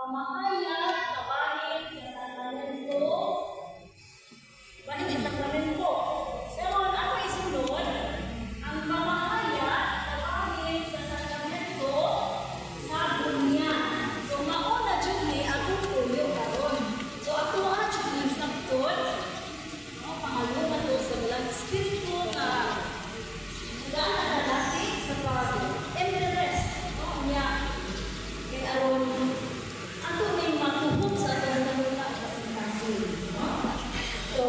pamahayag kabahin sa sakramento, bahin sa sakramento. Pero ano isunod? Ang pamahayag kabahin sa sakramento sa bunya. So mauna dyan akong tuyo karon. So ako dyan sabtot, pangalungan to sa walang espiritu na nag-aalasig sa pag-empress. Niya, kaya aron ato may matuhog sa atong kanila kasing-kasing. So,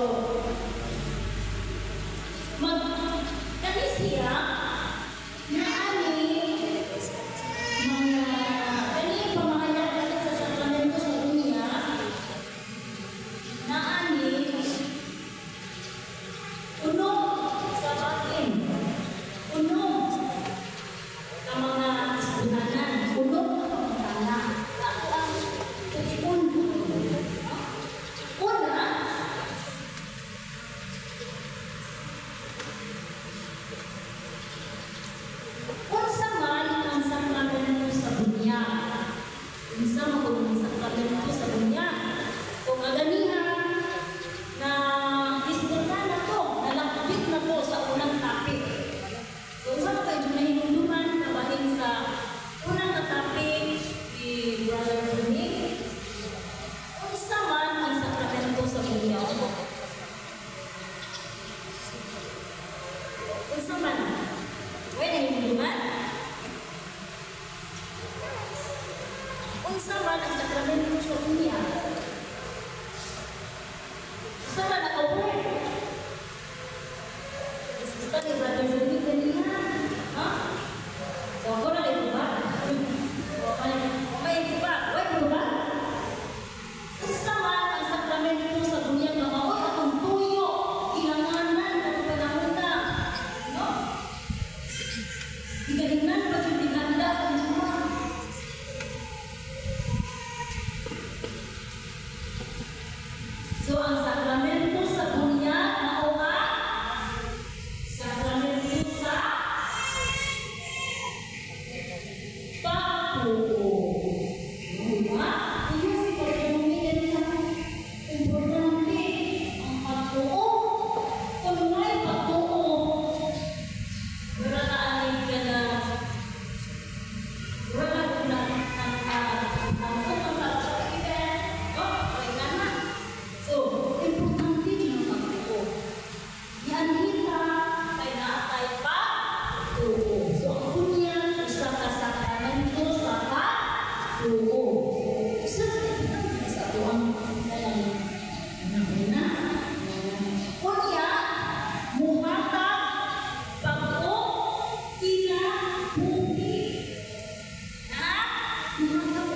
kani siya na kani pamahayag sa sakramento sa dunya na unong sa batin, unong sa mga isbunanan, unong sa pagkala. Ako ang tuipon. Una, unsa man ang sakramento sa bunya. Unsa man ang sakramento sa bunya. Kung aganihan na isbunan na to, nalakbit na to sa unang topic. So, unsa man kayo na hinunduman na bahin sa unang topic ni Brother Dominic? Unsa man ang sakramento sa bunya. Unsa man? Wala na hinunduman? Unsa man ang sakramento sa bunya? Unsa man ang award? Isbutan ni Brother Dominic kanina. So, ako na ito ba? Okay, ito ba? Wait, ito ba? Unsa man ang sakramento sa bunya nga maoy atong tuyo, ilanganan at panahon na. No? Igalingan pa yung diganda sa Diyos. So, ang sakramento sa bunya mao nga sakramento sa pagtuo. Diba? Iyo si pagtuminan na importante ang pagtuo. Kung may pagtuo, wala na alin ka na wala na ang pagkakitin. Okay na na. So, importante din ang pagtuo. Yan kita kay naatay pagtuo. So, ang bunya, isa ka sakramento sa pagtuo. Isa sa tuwang na kunya, muhatag pag-o kinabuhi. Na? Muhatag